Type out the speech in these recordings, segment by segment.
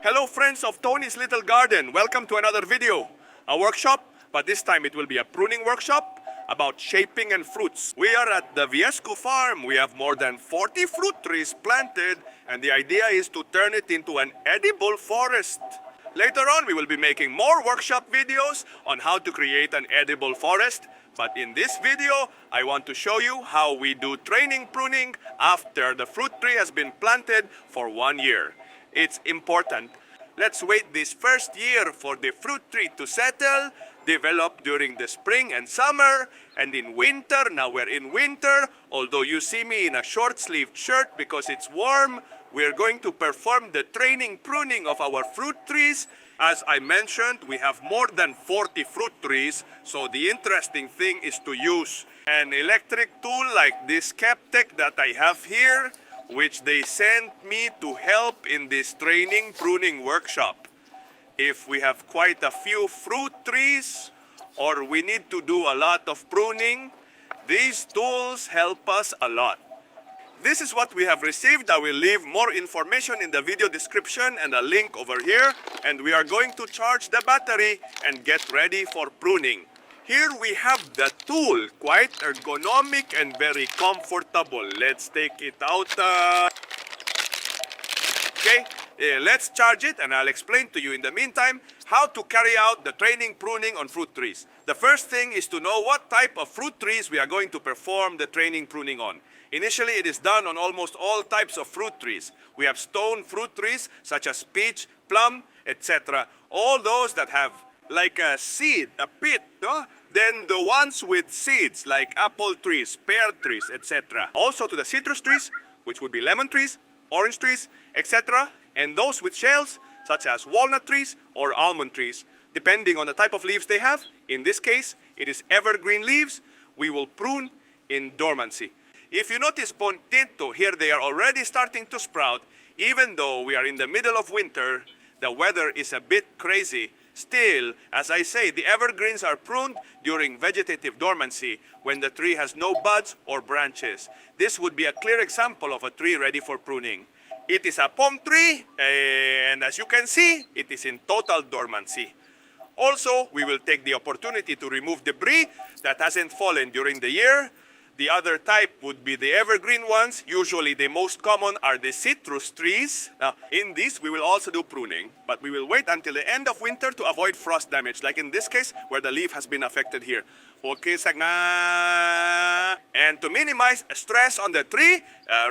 Hello friends of Tony's Little Garden, welcome to another video. A workshop, but this time it will be a pruning workshop about shaping and fruits. We are at the Viescu farm. We have more than 40 fruit trees planted and the idea is to turn it into an edible forest. Later on we will be making more workshop videos on how to create an edible forest. But in this video, I want to show you how we do training pruning after the fruit tree has been planted for 1 year. It's important. Let's wait this first year for the fruit tree to settle, develop during the spring and summer, and in winter, now we're in winter, although you see me in a short-sleeved shirt because it's warm, we're going to perform the training pruning of our fruit trees. As I mentioned, we have more than 40 fruit trees, so the interesting thing is to use an electric tool like this Captech that I have here, which they sent me to help in this training pruning workshop. If we have quite a few fruit trees or we need to do a lot of pruning, these tools help us a lot. This is what we have received. I will leave more information in the video description and a link over here. And we are going to charge the battery and get ready for pruning. Here we have the tool, quite ergonomic and very comfortable. Let's take it out. Okay, let's charge it and I'll explain to you in the meantime how to carry out the training pruning on fruit trees. The first thing is to know what type of fruit trees we are going to perform the training pruning on. Initially, it is done on almost all types of fruit trees. We have stone fruit trees such as peach, plum, etc. All those that have like a seed, a pit, no? Then the ones with seeds like apple trees, pear trees, etc. Also to the citrus trees, which would be lemon trees, orange trees, etc. And those with shells, such as walnut trees or almond trees, depending on the type of leaves they have. In this case, it is evergreen leaves. We will prune in dormancy. If you notice Bon Tinto, here they are already starting to sprout. Even though we are in the middle of winter, the weather is a bit crazy. Still, as I say, the evergreens are pruned during vegetative dormancy when the tree has no buds or branches. This would be a clear example of a tree ready for pruning. It is a palm tree, and as you can see, it is in total dormancy. Also, we will take the opportunity to remove debris that hasn't fallen during the year. The other type would be the evergreen ones. Usually the most common are the citrus trees. Now, in these, we will also do pruning, but we will wait until the end of winter to avoid frost damage, like in this case, where the leaf has been affected here. Okay, and to minimize stress on the tree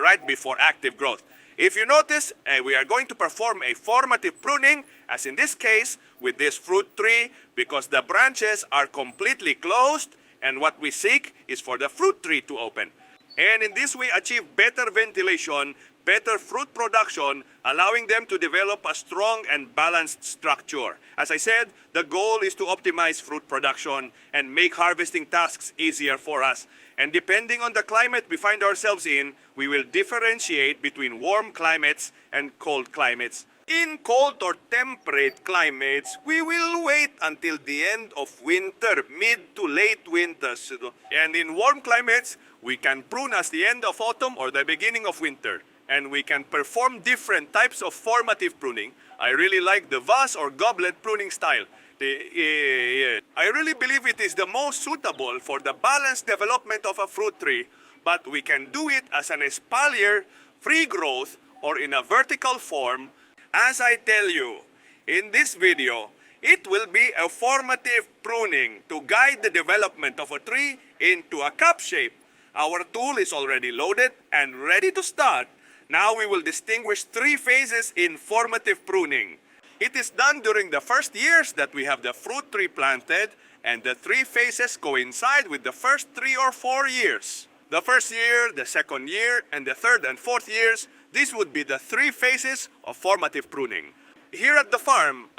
right before active growth. If you notice, we are going to perform a formative pruning, as in this case, with this fruit tree, because the branches are completely closed, and what we seek is for the fruit tree to open. And in this way, achieve better ventilation, better fruit production, allowing them to develop a strong and balanced structure. As I said, the goal is to optimize fruit production and make harvesting tasks easier for us. And depending on the climate we find ourselves in, we will differentiate between warm climates and cold climates. In cold or temperate climates, we will wait until the end of winter, mid to late winters. And in warm climates, we can prune as the end of autumn or the beginning of winter. And we can perform different types of formative pruning. I really like the vase or goblet pruning style. I really believe it is the most suitable for the balanced development of a fruit tree, but we can do it as an espalier, free growth, or in a vertical form. As I tell you, in this video, it will be a formative pruning to guide the development of a tree into a cup shape. Our tool is already loaded and ready to start. Now we will distinguish 3 phases in formative pruning. It is done during the first years that we have the fruit tree planted, and the 3 phases coincide with the first 3 or 4 years. The first year, the second year, and the third and fourth years, these would be the 3 phases of formative pruning. Here at the farm,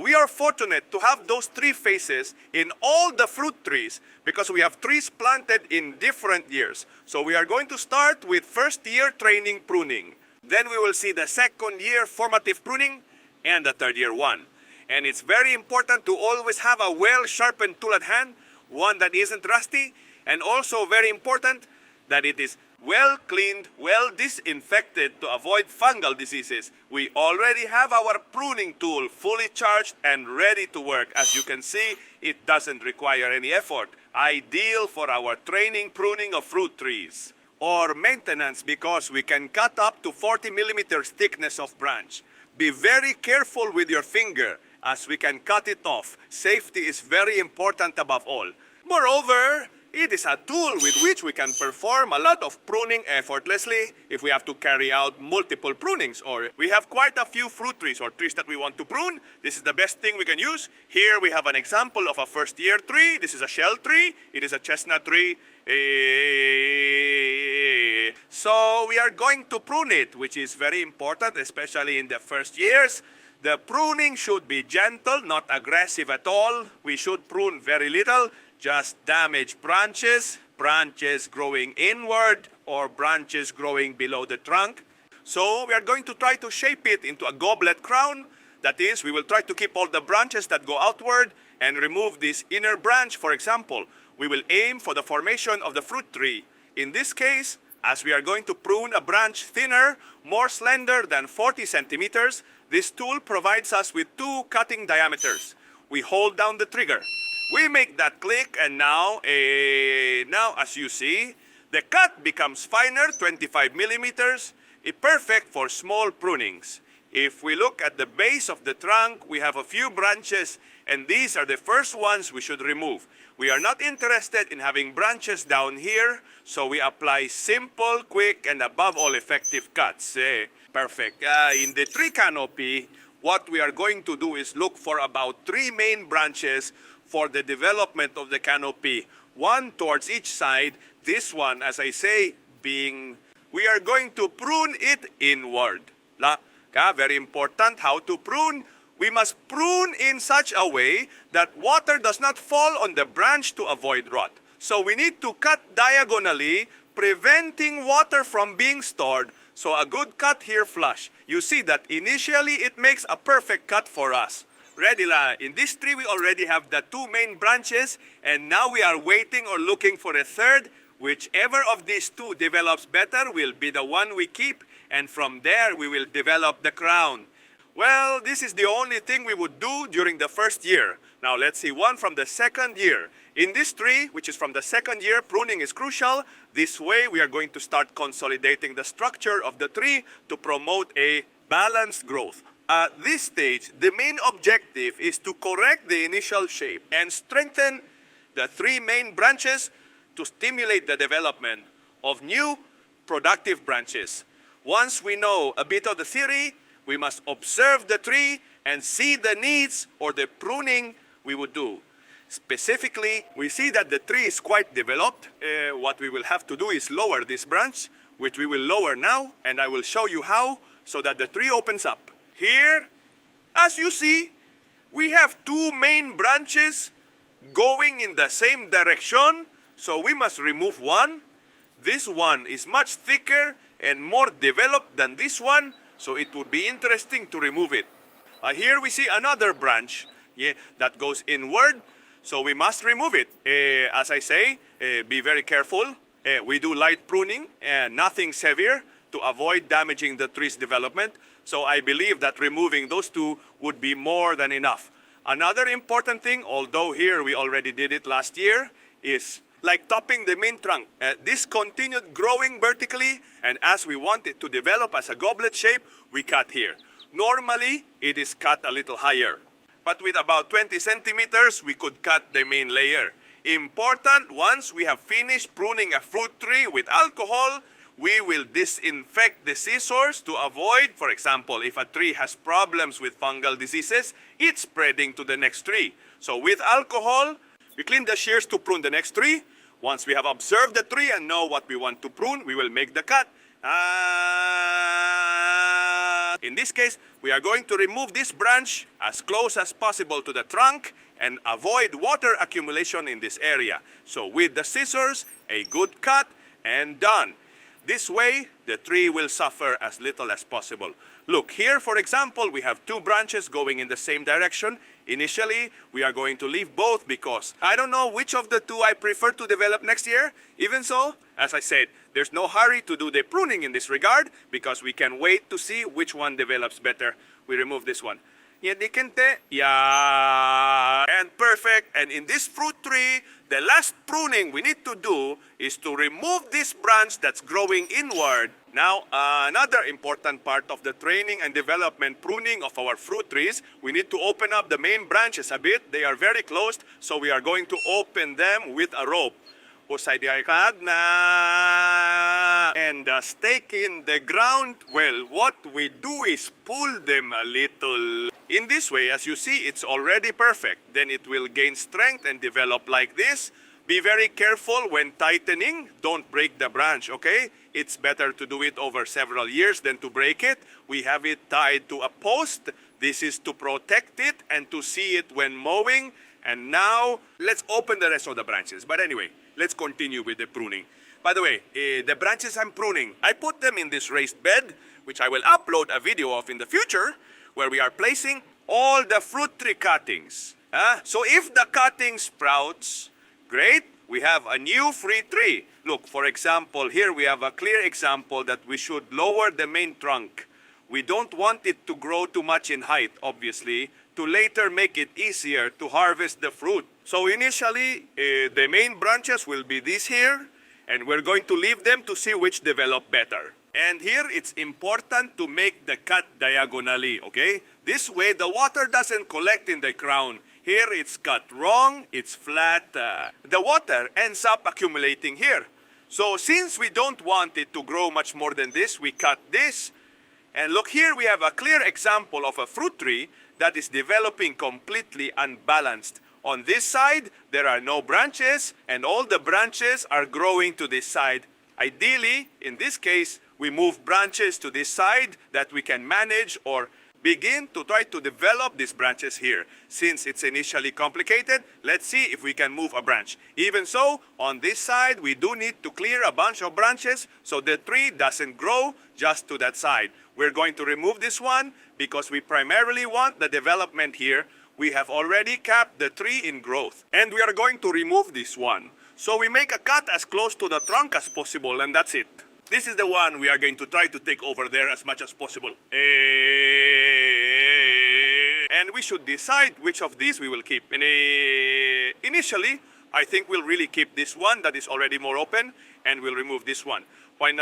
we are fortunate to have those 3 phases in all the fruit trees because we have trees planted in different years. So we are going to start with first year training pruning. Then we will see the second year formative pruning and the third year one. And it's very important to always have a well-sharpened tool at hand, one that isn't rusty, and also very important, that it is well cleaned, well disinfected to avoid fungal diseases. We already have our pruning tool fully charged and ready to work. As you can see, it doesn't require any effort. Ideal for our training pruning of fruit trees. Or maintenance, because we can cut up to 40 millimeters thickness of branch. Be very careful with your finger as we can cut it off. Safety is very important above all. Moreover, it is a tool with which we can perform a lot of pruning effortlessly if we have to carry out multiple prunings, or we have quite a few fruit trees or trees that we want to prune. This is the best thing we can use. Here we have an example of a first-year tree. This is a shell tree. It is a chestnut tree. So we are going to prune it, which is very important, especially in the first years. The pruning should be gentle, not aggressive at all. We should prune very little, just damaged branches, branches growing inward, or branches growing below the trunk. So we are going to try to shape it into a goblet crown. That is, we will try to keep all the branches that go outward and remove this inner branch, for example. We will aim for the formation of the fruit tree. In this case, as we are going to prune a branch thinner, more slender than 40 centimeters, this tool provides us with 2 cutting diameters. We hold down the trigger. We make that click, and now as you see, the cut becomes finer, 25 millimeters, perfect for small prunings. If we look at the base of the trunk, we have a few branches, and these are the first ones we should remove. We are not interested in having branches down here, so we apply simple, quick, and above all effective cuts. Perfect. In the tree canopy, what we are going to do is look for about 3 main branches for the development of the canopy. 1 towards each side. This one, as I say, being, we are going to prune it inward. Very important how to prune. We must prune in such a way that water does not fall on the branch to avoid rot. So we need to cut diagonally, preventing water from being stored. So a good cut here flush. You see that initially it makes a perfect cut for us. Ready la. In this tree we already have the 2 main branches, and now we are waiting or looking for a third. Whichever of these 2 develops better will be the one we keep, and from there we will develop the crown. Well, this is the only thing we would do during the first year. Now let's see one from the second year. In this tree, which is from the second year, pruning is crucial. This way we are going to start consolidating the structure of the tree to promote a balanced growth. At this stage, the main objective is to correct the initial shape and strengthen the 3 main branches to stimulate the development of new productive branches. Once we know a bit of the theory, we must observe the tree and see the needs or the pruning we would do. Specifically, we see that the tree is quite developed. What we will have to do is lower this branch, which we will lower now, and I will show you how, so that the tree opens up. Here, as you see, we have 2 main branches going in the same direction, so we must remove one. This one is much thicker and more developed than this one, so it would be interesting to remove it. Here we see another branch that goes inward, so we must remove it. As I say, be very careful. We do light pruning, nothing severe, to avoid damaging the tree's development. So I believe that removing those 2 would be more than enough. Another important thing, although here we already did it last year, is like topping the main trunk. This continued growing vertically, and as we want it to develop as a goblet shape, we cut here. Normally, it is cut a little higher. But with about 20 centimeters, we could cut the main layer. Important, once we have finished pruning a fruit tree with alcohol, we will disinfect the scissors to avoid, for example, if a tree has problems with fungal diseases, it's spreading to the next tree. So with alcohol, we clean the shears to prune the next tree. Once we have observed the tree and know what we want to prune, we will make the cut. In this case, we are going to remove this branch as close as possible to the trunk and avoid water accumulation in this area. So with the scissors, a good cut, and done. This way, the tree will suffer as little as possible. Look, here, for example, we have 2 branches going in the same direction. Initially, we are going to leave both because I don't know which of the 2 I prefer to develop next year. Even so, as I said, There's no hurry to do the pruning in this regard because we can wait to see which one develops better. We remove this one. Yeah, and perfect. And in this fruit tree, the last pruning we need to do is to remove this branch that's growing inward. Now, another important part of the training and development pruning of our fruit trees, we need to open up the main branches a bit. They are very closed, so we are going to open them with a rope. And stake in the ground, well, what we do is pull them a little. In this way, as you see, it's already perfect. Then it will gain strength and develop like this. Be very careful when tightening. Don't break the branch, okay? It's better to do it over several years than to break it. We have it tied to a post. This is to protect it and to see it when mowing. And now, let's open the rest of the branches. But anyway, let's continue with the pruning. By the way, the branches I'm pruning, I put them in this raised bed, which I will upload a video of in the future, where we are placing all the fruit tree cuttings. So if the cutting sprouts, great, we have a new free tree. Look, for example, here we have a clear example that we should lower the main trunk. We don't want it to grow too much in height, obviously, to later make it easier to harvest the fruit. So initially, the main branches will be this here, and we're going to leave them to see which develop better. And here, it's important to make the cut diagonally, okay? This way, the water doesn't collect in the crown. Here, it's cut wrong, it's flat. The water ends up accumulating here. So since we don't want it to grow much more than this, we cut this. And look here, we have a clear example of a fruit tree that is developing completely unbalanced. On this side, there are no branches, and all the branches are growing to this side. Ideally, in this case, we move branches to this side that we can manage or begin to try to develop these branches here. Since it's initially complicated, let's see if we can move a branch. Even so, on this side, we do need to clear a bunch of branches so the tree doesn't grow just to that side. We're going to remove this one because we primarily want the development here. We have already capped the tree in growth. And we are going to remove this one. So we make a cut as close to the trunk as possible, and that's it. This is the one we are going to try to take over there as much as possible. And we should decide which of these we will keep. Initially, I think we'll really keep this one that is already more open, and we'll remove this one. And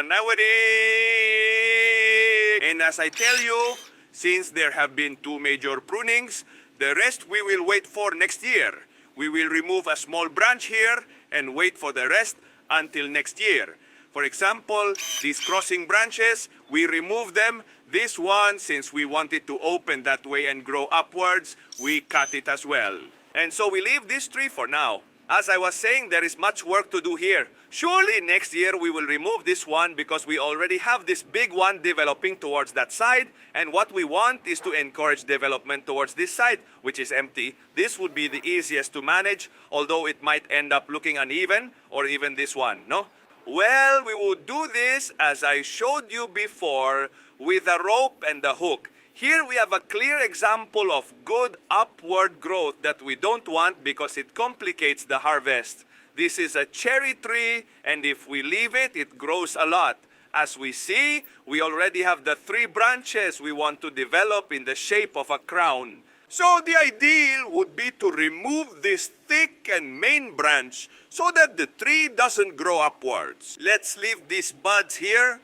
as I tell you, since there have been 2 major prunings, the rest we will wait for next year. We will remove a small branch here and wait for the rest until next year. For example, these crossing branches, we remove them. This one, since we want it to open that way and grow upwards, we cut it as well. And so we leave this tree for now. As I was saying, there is much work to do here. Surely next year we will remove this one because we already have this big one developing towards that side. And what we want is to encourage development towards this side, which is empty. This would be the easiest to manage, although it might end up looking uneven, or even this one, no? Well, we would do this as I showed you before with a rope and a hook. Here we have a clear example of good upward growth that we don't want because it complicates the harvest. This is a cherry tree, and if we leave it, it grows a lot. As we see, we already have the 3 branches we want to develop in the shape of a crown. So the ideal would be to remove this thick and main branch so that the tree doesn't grow upwards. Let's leave these buds here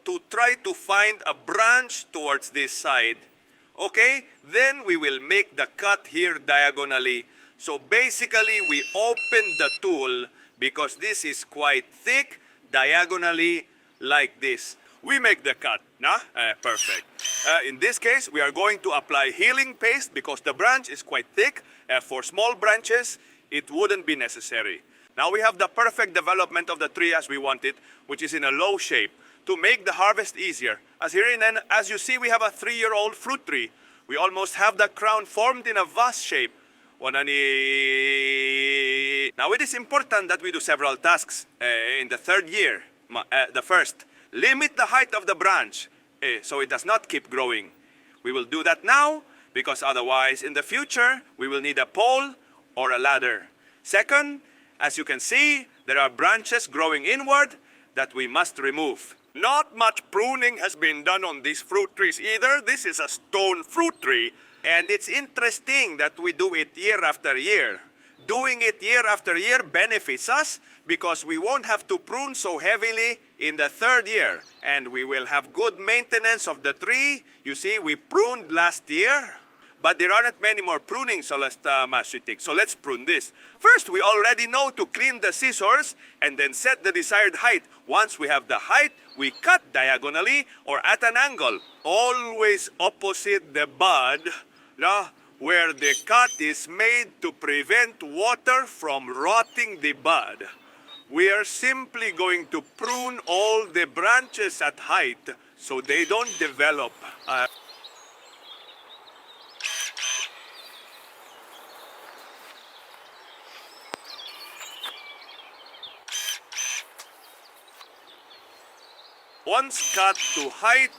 to try to find a branch towards this side. Okay, then we will make the cut here diagonally. So basically, we open the tool because this is quite thick, diagonally like this. We make the cut, nah? Perfect. In this case, we are going to apply healing paste because the branch is quite thick. For small branches, it wouldn't be necessary. Now we have the perfect development of the tree as we want it, which is in a low shape, to make the harvest easier. As you see, we have a 3-year-old fruit tree. We almost have the crown formed in a vase shape. Now it is important that we do several tasks in the 3rd year. The first, limit the height of the branch so it does not keep growing. We will do that now because otherwise in the future we will need a pole or a ladder. Second, as you can see, there are branches growing inward. that we must remove. Not much pruning has been done on these fruit trees either. This is a stone fruit tree, and it's interesting that we do it year after year. Doing it year after year benefits us because we won't have to prune so heavily in the third year, and we will have good maintenance of the tree. You see, we pruned last year, but there aren't many more pruning, so let's prune this. First, we already know to clean the scissors and then set the desired height. Once we have the height, we cut diagonally or at an angle, always opposite the bud, where the cut is made to prevent water from rotting the bud. We are simply going to prune all the branches at height so they don't develop. Once cut to height,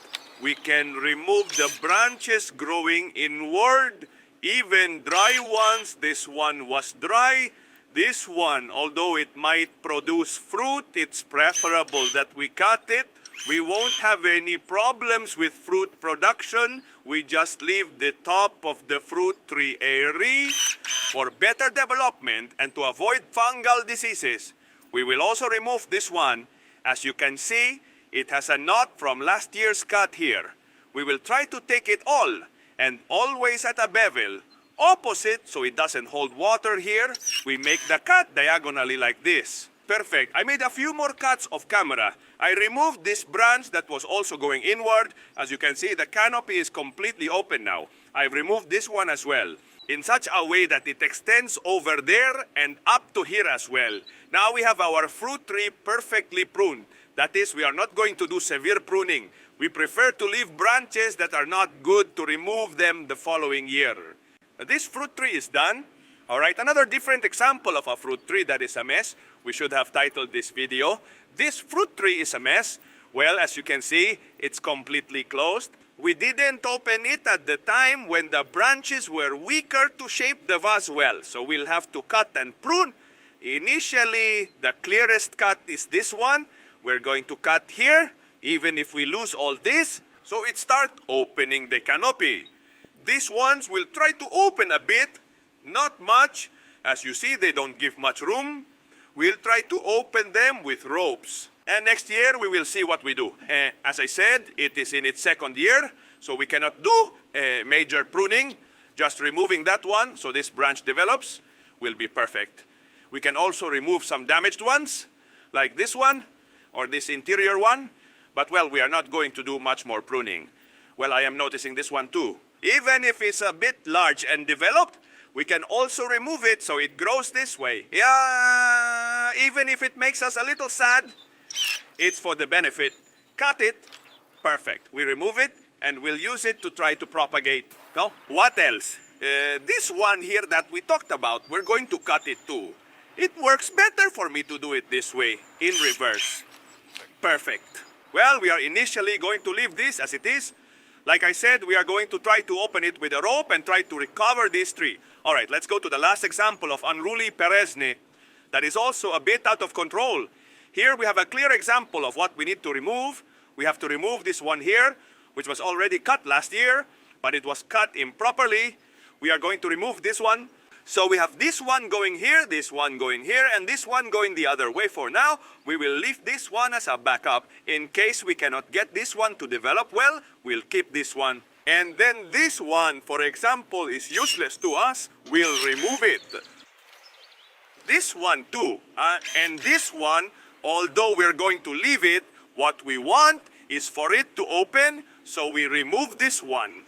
we can remove the branches growing inward, even dry ones. This one was dry. This one, although it might produce fruit, it's preferable that we cut it. We won't have any problems with fruit production. We just leave the top of the fruit tree airy for better development and to avoid fungal diseases. We will also remove this one. As you can see, it has a knot from last year's cut here. We will try to take it all, and always at a bevel. Opposite, so it doesn't hold water here. We make the cut diagonally like this. Perfect. I made a few more cuts off camera. I removed this branch that was also going inward. As you can see, the canopy is completely open now. I've removed this one as well, in such a way that it extends over there and up to here as well. Now we have our fruit tree perfectly pruned. That is, we are not going to do severe pruning. We prefer to leave branches that are not good to remove them the following year. This fruit tree is done. All right, another different example of a fruit tree that is a mess. We should have titled this video, "This fruit tree is a mess." Well, as you can see, it's completely closed. We didn't open it at the time when the branches were weaker to shape the vase well. So we'll have to cut and prune. Initially, the clearest cut is this one. We're going to cut here, even if we lose all this. So it starts opening the canopy. These ones will try to open a bit, not much. As you see, they don't give much room. We'll try to open them with ropes. And next year, we will see what we do. As I said, it is in its second year, so we cannot do major pruning. Just removing that one, so this branch develops, will be perfect. We can also remove some damaged ones, like this one, or this interior one, but well, we are not going to do much more pruning. Well, I am noticing this one too. Even if it's a bit large and developed, we can also remove it so it grows this way. Yeah, even if it makes us a little sad, it's for the benefit. Cut it, perfect. We remove it and we'll use it to try to propagate. No? What else? This one here that we talked about, we're going to cut it too. It works better for me to do it this way, in reverse. Perfect. Well, we are initially going to leave this as it is. Like I said, we are going to try to open it with a rope and try to recover this tree. All right, let's go to the last example of unruly peresne that is also a bit out of control. Here we have a clear example of what we need to remove. We have to remove this one here, which was already cut last year, but it was cut improperly. We are going to remove this one. So we have this one going here, this one going here, and this one going the other way for now. We will leave this one as a backup. In case we cannot get this one to develop well, we'll keep this one. And then this one, for example, is useless to us. We'll remove it. This one too. And this one, although we're going to leave it, what we want is for it to open, so we remove this one.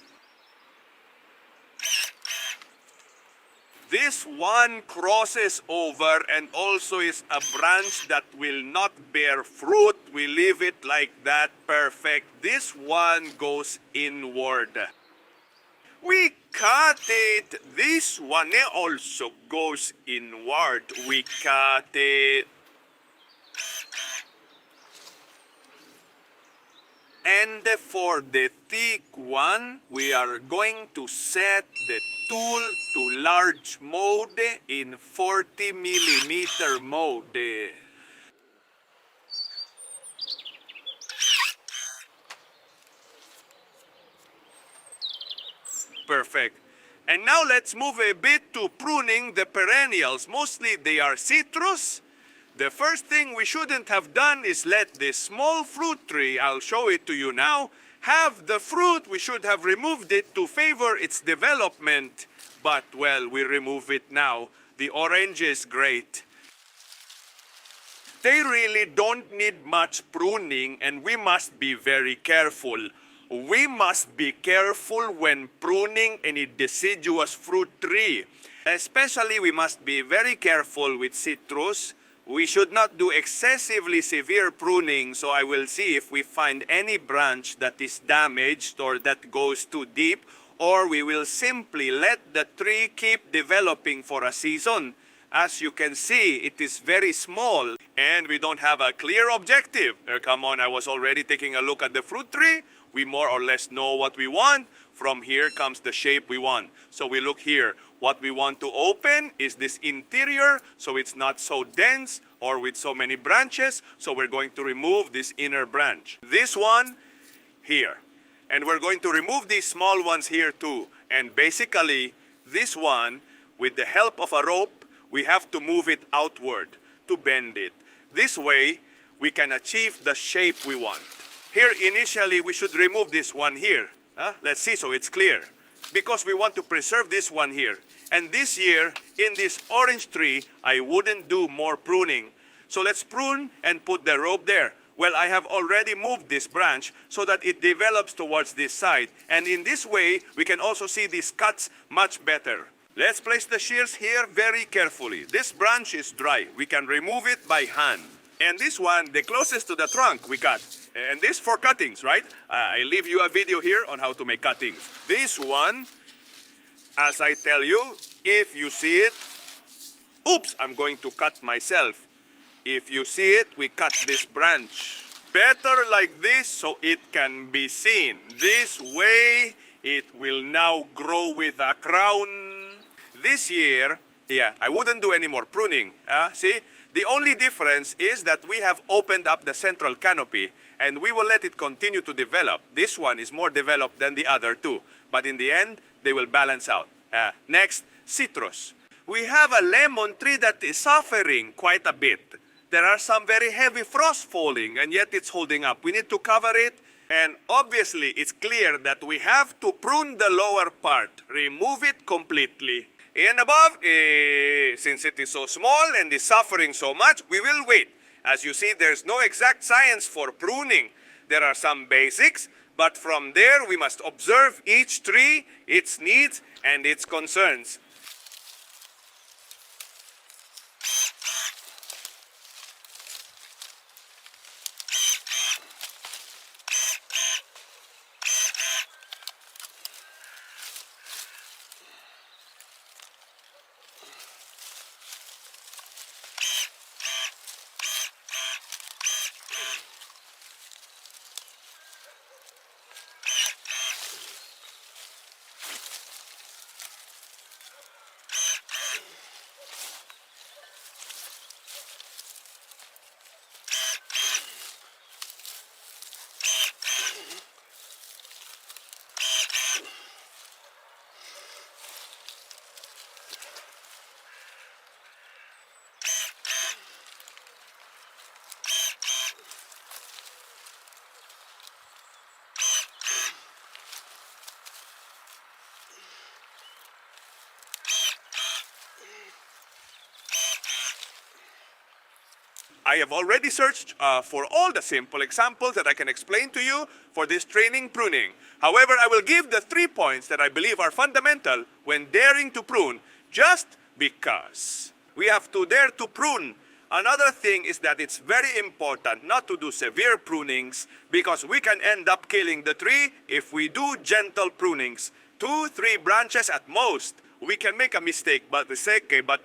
This one crosses over and also is a branch that will not bear fruit. We leave it like that, perfect. This one goes inward. We cut it. This one also goes inward. We cut it. And for the thick one, we are going to set the tool to large mode in 40 millimeter mode. Perfect. And now let's move a bit to pruning the perennials. Mostly they are citrus. The first thing we shouldn't have done is let this small fruit tree, I'll show it to you now, have the fruit. We should have removed it to favor its development. But, well, we remove it now. The orange is great. They really don't need much pruning, and we must be very careful. We must be careful when pruning any deciduous fruit tree. Especially, we must be very careful with citrus. We should not do excessively severe pruning, so I will see if we find any branch that is damaged or that goes too deep, or we will simply let the tree keep developing for a season. As you can see, it is very small, and we don't have a clear objective. Come on, I was already taking a look at the fruit tree. We more or less know what we want. From here comes the shape we want. So we look here. What we want to open is this interior, so it's not so dense or with so many branches. So we're going to remove this inner branch. This one here. And we're going to remove these small ones here too. And basically, this one, with the help of a rope, we have to move it outward to bend it. This way, we can achieve the shape we want. Here, initially, we should remove this one here. Let's see so it's clear. Because we want to preserve this one here. And this year, in this orange tree, I wouldn't do more pruning. So let's prune and put the rope there. Well, I have already moved this branch so that it develops towards this side. And in this way, we can also see these cuts much better. Let's place the shears here very carefully. This branch is dry. We can remove it by hand. And this one, the closest to the trunk, we cut. And this for cuttings, right? I leave you a video here on how to make cuttings. This one, as I tell you, if you see it, oops, I'm going to cut myself. If you see it, we cut this branch. Better like this so it can be seen. This way, it will now grow with a crown. This year, I wouldn't do any more pruning. See? The only difference is that we have opened up the central canopy and we will let it continue to develop. This one is more developed than the other two. But in the end, they will balance out. Next, citrus. We have a lemon tree that is suffering quite a bit. There are some very heavy frost falling and yet it's holding up. We need to cover it. And obviously, it's clear that we have to prune the lower part. Remove it completely. And above, since it is so small and is suffering so much, we will wait. As you see, there's no exact science for pruning. There are some basics, but from there we must observe each tree, its needs, and its concerns. I have already searched for all the simple examples that I can explain to you for this training pruning. However, I will give the 3 points that I believe are fundamental when daring to prune, just because. We have to dare to prune. Another thing is that it's very important not to do severe prunings because we can end up killing the tree if we do gentle prunings. 2-3 branches at most. We can make a mistake, but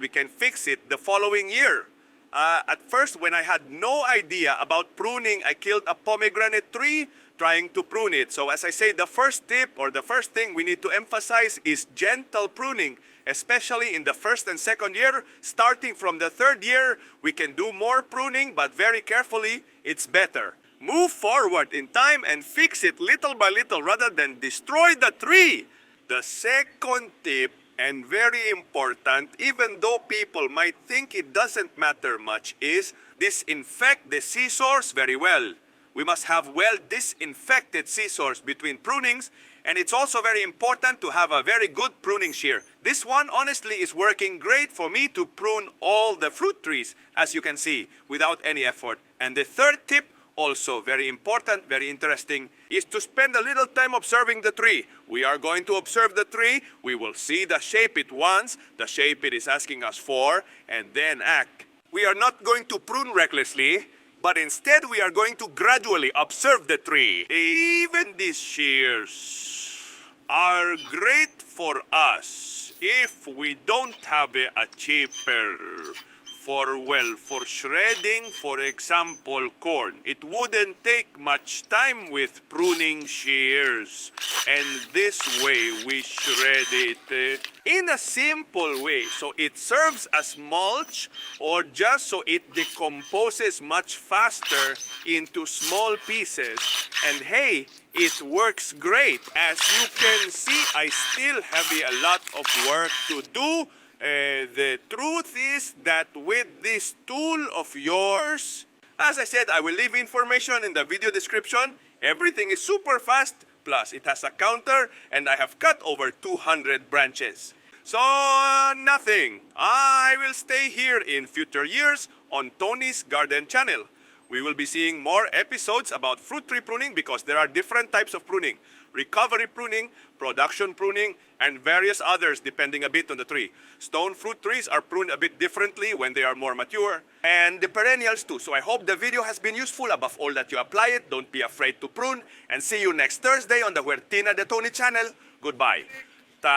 we can fix it the following year. At first, when I had no idea about pruning, I killed a pomegranate tree trying to prune it. So as I say, the first tip or the first thing we need to emphasize is gentle pruning, especially in the first and second year. Starting from the third year, we can do more pruning, but very carefully, it's better. Move forward in time and fix it little by little rather than destroy the tree. The second tip, and very important, even though people might think it doesn't matter much, is disinfect the scissors very well. We must have well disinfected scissors between prunings, and it's also very important to have a very good pruning shear. This one honestly is working great for me to prune all the fruit trees, as you can see, without any effort. And the third tip, also very important, very interesting, is to spend a little time observing the tree. We are going to observe the tree, we will see the shape it wants, the shape it is asking us for, and then act. We are not going to prune recklessly, but instead we are going to gradually observe the tree. Even these shears are great for us if we don't have a chipper for shredding, for example, corn. It wouldn't take much time with pruning shears. And this way we shred it in a simple way. So it serves as mulch or just so it decomposes much faster into small pieces. And hey, it works great. As you can see, I still have a lot of work to do. The truth is that with this tool of yours, as I said, I will leave information in the video description. Everything is super fast, plus it has a counter, and I have cut over 200 branches. So, nothing. I will stay here in future years on Tony's Garden channel. We will be seeing more episodes about fruit tree pruning because there are different types of pruning. Recovery pruning, production pruning, and various others depending a bit on the tree. Stone fruit trees are pruned a bit differently when they are more mature, and the perennials too. So I hope the video has been useful. Above all, that you apply it. Don't be afraid to prune, and see you next Thursday on the Huertina De Toni channel. Goodbye. Ta